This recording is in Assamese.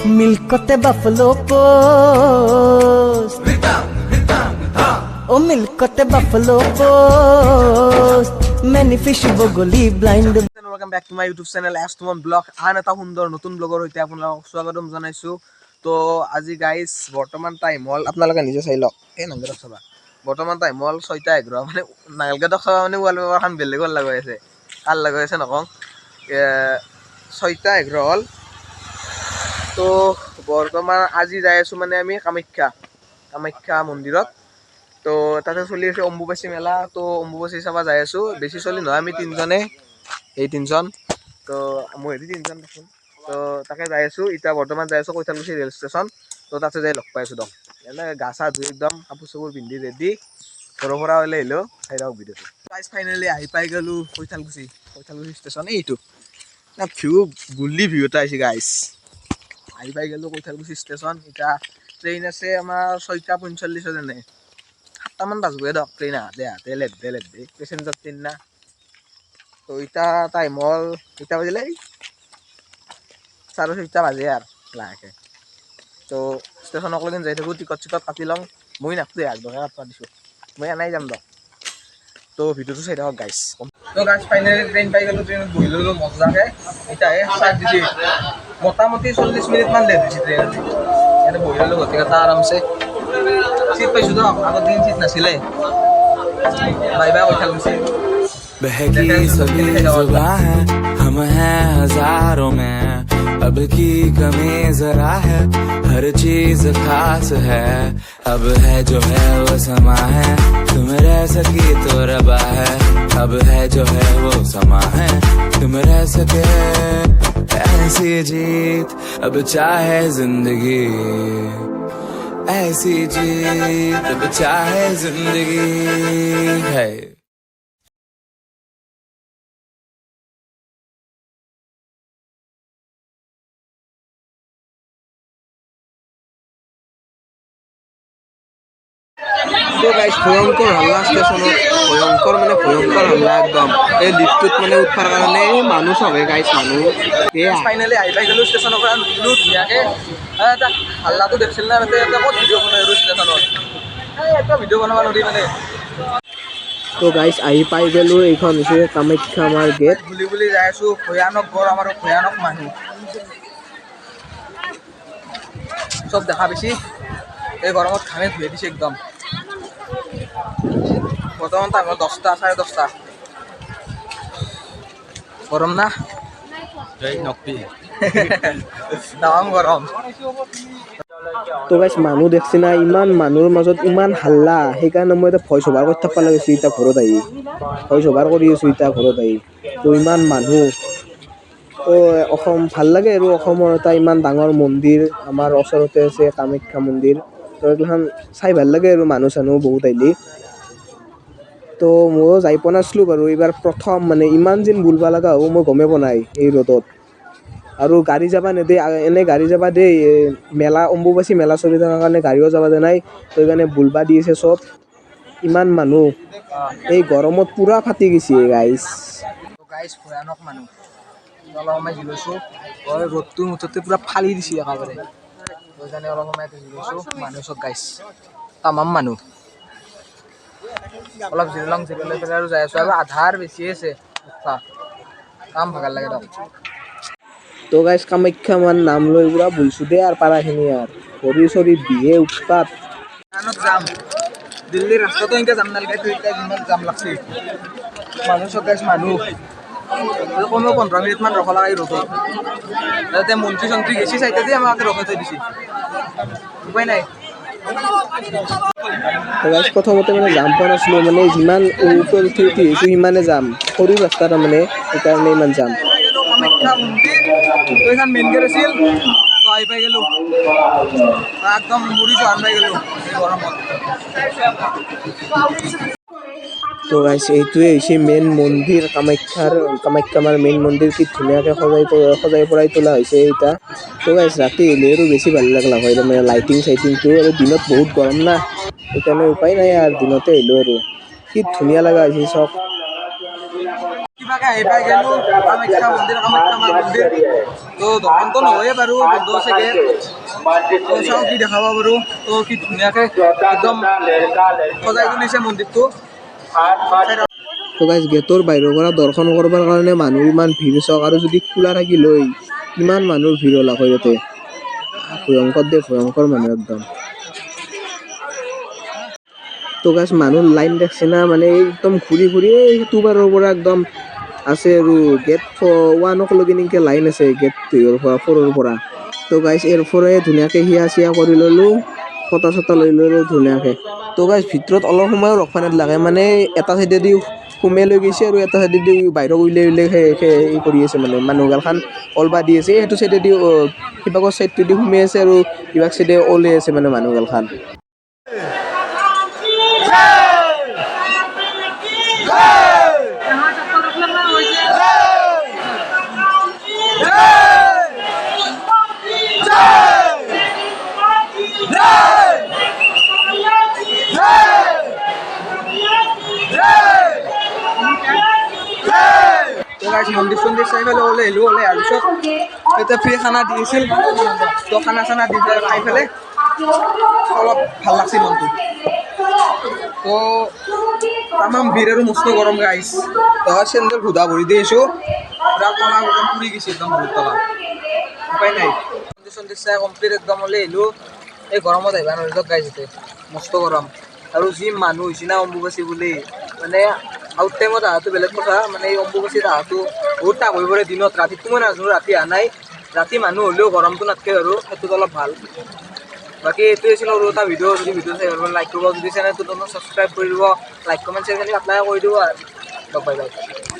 मिल्कते बफलो पोस्ट ओ मिल्कते बफलो पोस्ट मैनी फिश बगली ब्लाइंड। Welcome back to my YouTube channel एस्टमन ब्लॉग आन এটা সুন্দৰ নতুন ব্লগৰ সৈতে আপোনালোকক স্বাগতম জনাইছো। তো আজি গাইস বৰ্তমান টাইম হল আপোনালোকে নিজে চাই লওক এই নাংগেৰক চাবা বৰ্তমান টাইম হল 6:11 মানে নাংগেৰক চাবা মানে ৱালপেপাৰখন বেলেগৰ লগাই আছে কাৰ লগাই আছে নকং 6:11 হল। তো বৰ্তমান আজি যাই আছো মানে আমি কামাখ্যা মন্দিৰত। তো তাতে চলি আছে অম্বুবাচী মেলা। তো অম্বুবাচী চাবা যাই আছো বেছি চলি নহয় আমি তিনজনে এই তিনজন। তো মই তিনজন দেখোন। তো তাকে যাই আছো এতিয়া বৰ্তমান যাই আছো কৈঠালকুছি ৰেল ষ্টেচন। তো তাতে যাই লগ পাই আছো দক এনে গা চা ধুই একদম কাপোৰ চাপোৰ পিন্ধি ৰেডি ঘৰৰ পৰা ওলাই আহিলো চাই ৰাখক ভিডিঅ'টো। গাইজ ফাইনেলি আহি পাই গ'লো কৈঠালকুছি ষ্টেচন। এইটো না ভিউ গুল্লি ভিউ এটা আহিছে গাইজ। আহি পাই গ'লো কৈঠালকুছি ষ্টেচন। এতিয়া ট্ৰেইন আছে আমাৰ 6:45 যেনে 7টামান বাজবয়ে দক ট্ৰেইন আহাতে লেট দে পেচেঞ্জাৰ ট্ৰেইন না। তো এতিয়া টাইম হল কেইটা বাজিলে 6:30 বাজে আৰু লাহেকে। তো ষ্টেচনক লৈকে যাই থাকোঁ টিকট চিকট কাটি লওঁ মই নাকটোৱে একদমে কাটবা দিছোঁ মই এনাই যাম দক। তো ভিডিঅ'টো চাই থাকক গাইছ। তো গাইছ ফাইনেলি ট্ৰেইন পাই গ'লোঁ ট্ৰেইনত বহি ল'লোঁ মজাকৈ। এতিয়াহে ষ্টাৰ্ট দিছে মোটামুটি 40 মিনিটমান লেট দিছে ট্ৰেইনত। ইয়াতে বহি ল'লোঁ গোটেইকেইটা আৰামছে চিট পাইছোঁ দক আগত দিন চিট নাছিলে। Bye bye Kaithalkuchi. बहकी सभी जुबां है हम हैं हजारों में अब की कमी जरा है हर चीज खास है अब है जो है वो समा है तुम रह सकी तो रबा है अब है जो है वो समा है तुम रह सके ऐसी जीत अब चाहे जिंदगी ऐसी जीत अब चाहे जिंदगी है। তো গাইছ ভয়ংকৰ হাল্লা ষ্টেচনত ভয়ংকৰ মানে ভয়ংকৰ হাল্লা একদম। এই লিফ্টটোত মানে উঠাৰ কাৰণে মানুহ চবে গাইছ মানুহ ফাইনেলি আহি পাই গ'লোঁ ষ্টেচনৰ পৰা নিলোঁ ধুনীয়াকৈ। এটা হাল্লাটো দেখছিল না তাতে এটা ক'ত ভিডিঅ' বনাই আৰু ষ্টেচনত এটা ভিডিঅ' বনাব নোৱাৰি মানে। তো গাইছ আহি পাই গ'লোঁ এইখন হৈছে কামাখ্যা আমাৰ গেট বুলি যাই আছোঁ। ভয়ানক গৰম আৰু ভয়ানক মানুহ চব দেখা পাইছি। এই গৰমত ঘামে ধুই দিছে একদম। বৰ্তমান টাইম 10টা 10:30 গৰম না তামাম গৰম। তো গাইছ মানুহ দেখছি না ইমান মানুহৰ মাজত ইমান হাল্লা সেইকাৰণে মই এতিয়া ভইচ অভাৰ কৰি থাকিব লাগিছে। এতিয়া ঘৰত আহি ভইচ অভাৰ কৰি আছোঁ এতিয়া ঘৰত আহি। তো ইমান মানুহ তো অসম ভাল লাগে আৰু অসমৰ এটা ইমান ডাঙৰ মন্দিৰ আমাৰ ওচৰতে আছে কামাখ্যা মন্দিৰ। তো এইগিলাখন চাই ভাল লাগে আৰু মানুহ চানুহ বহুত আহিলি। তো ময়ো যাই পোৱা নাছিলোঁ বাৰু এইবাৰ প্ৰথম মানে ইমান যেন বুলবা লগা হ'ব মই গমেই পোৱা নাই এই ৰ'দত। আৰু গাড়ী যাবা নেদে এনেই গাড়ী যাবা দেই মেলা অম্বুবাচী মেলা চলি থকাৰ কাৰণে গাড়ীও যাবা দে নাই। তো সেইকাৰণে বুলবা দি আছে চব ইমান মানুহ এই গৰমত পূৰা ফাটি গৈছে গাইছ। গাইছ ভয়ানক মানুহ অলপ সময় জিলৈছোঁ ৰ'দটো মুঠতে পূৰা ফালি দিছে একেবাৰে। সেইকাৰণে অলপ সময় জিলৈছোঁ মানুহ চব গাইছ তামাম মানুহ। অলপ জিৰলং জিৰলৈ পেলাই আৰু যাই আছোঁ আৰু আধাৰ বেছি আছে কাম ভাগাৰ লাগে দক। তো গাইছ কামাখ্যা মান নাম লৈ পুৰা বহিছোঁ দে আৰু পাৰাখিনি আৰু ভৰি চৰি বিহে উৎপাত যাম দিল্লীৰ ৰাস্তাটো এনেকৈ যাম নালাগে। এতিয়া যিমান যাম লাগছে মানুহ চব গাইছ মানুহ কমেও 15 মিনিটমান ৰখ লগা এই ৰ'দত। তাতে মন্ত্ৰী চন্ত্ৰী গেছি চাইতে যে আমাকে ৰখাই থৈ দিছে উপায় নাই। প্ৰথমতে মানে যাম পোৱা নাছিলোঁ মানে যিমান ওপৰত উঠি আহিছোঁ সিমানে যাম সৰু ৰাস্তা তাৰমানে সেইকাৰণে ইমান যাম। কামাখ্যা মন্দিৰ এইখন মেইন গেট আছিল। তো আহি পাই গ'লোঁ একদম মুড়ি চহান পাই গ'লোঁ এই গৰমত। তো গাইছ এইটোৱে হৈছে মেইন মন্দিৰ কামাখ্যা মাৰ মেইন মন্দিৰ। কি ধুনীয়াকৈ সজাই পৰাই তোলা হৈছে এতিয়া। তো গাইছ ৰাতি হ'লে আৰু বেছি ভাল লাগলা হয় তাৰমানে লাইটিং চাইটিংটো আৰু দিনত বহুত গৰম না সেইকাৰণে উপায় নাই আৰু দিনতে আহিলোঁ আৰু কি ধুনীয়া লগা হৈছে চব। কিবাকৈ আহি পাই গ'লোঁ কামাখ্যা মাৰ মন্দিৰ। তো দোকানটো নহয়ে বাৰু বন্ধ চাগে তো চাওঁ কি দেখাব বাৰু তো কি ধুনীয়াকৈ একদম সজাই তুলিছে মন্দিৰটো তো গাইজ গেটৰ বাহিৰৰ পৰা দৰ্শন কৰিবৰ কাৰণে মানুহ ইমান ভিৰ চাওক আৰু যদি খোলা থাকিল হয় কিমান মানুহৰ ভিৰ হ'ল আকৌ ইয়াতে ভয়ংকৰ দে ভয়ংকৰ মানুহ একদম তো গাইজ মানুহ লাইন দেখছে না মানে একদম ঘূৰি ঘূৰি সেইটো বাৰৰ পৰা একদম আছে আৰু গেট 1 লৈকে নেকি লাইন আছে গেট 4ৰ পৰা তো গাইজ এৰ পৰাই ধুনীয়াকৈ হিয়া চিয়া কৰি ল'লোঁ ফটা চটা লৈ ল'লোঁ ধুনীয়াকৈ তো গাইজ ভিতৰত অলপ সময়ো ৰখবা নালাগে মানে এটা চাইডেদি সোমাই লৈ গৈছে আৰু এটা চাইডেদি বাহিৰত উলিয়াই কৰি আছে মানে মানুহগালখান অলবা দি আছে সেইটো চাইডেদি কিবাকৰ চাইডটোদি সোমাই আছে আৰু কিবা চাইডে ওলাই আছে মানে মানুহগালখান মন্দিৰ চন্দিৰ চাই পেলাই ওলাই আহিলোঁ ওলাই অহাৰ পিছত এতিয়া ফ্ৰী খানা দি আছিল তো খানা চানা দি পেলাই খাই পেলাই অলপ ভাল লাগছে মনটো তো তামাম ভিৰ আৰু মস্ত গৰম গাইছ তই চেণ্ডেল ঘোদা ভৰি দি আহিছোঁ পূৰা কলা একদম পুৰি গৈছে একদম বহুত তলা উপায় নাই মন্দিৰ চন্দিৰ চাই কমপ্লিট একদম ওলাই আহিলোঁ এই গৰমত আহিবা নোৱাৰিলোঁ গাইছ এতিয়া মস্ত গৰম আৰু যি মানুহ হৈছে না অম্বুবাচী বুলি মানে আউট টাইমত অহাটো বেলেগ কথা মানে এই অম্বুবাচীত অহাটো বহুত টাপ হৈ পৰে দিনত ৰাতিটো মই নাজানো ৰাতি অহা নাই ৰাতি মানুহ হ'লেও গৰমটো নাথাকে আৰু সেইটোত অলপ ভাল বাকী এইটোৱে আছিল আৰু এটা ভিডিঅ' যদি ভিডিঅ' চাই ভাল লাইক কৰিব যদি চেনেলটো ছাবস্ক্ৰাইব কৰি দিব লাইক কমেণ্ট শ্বেয়াৰ এপ্লাই কৰি দিব আৰু বাই বাই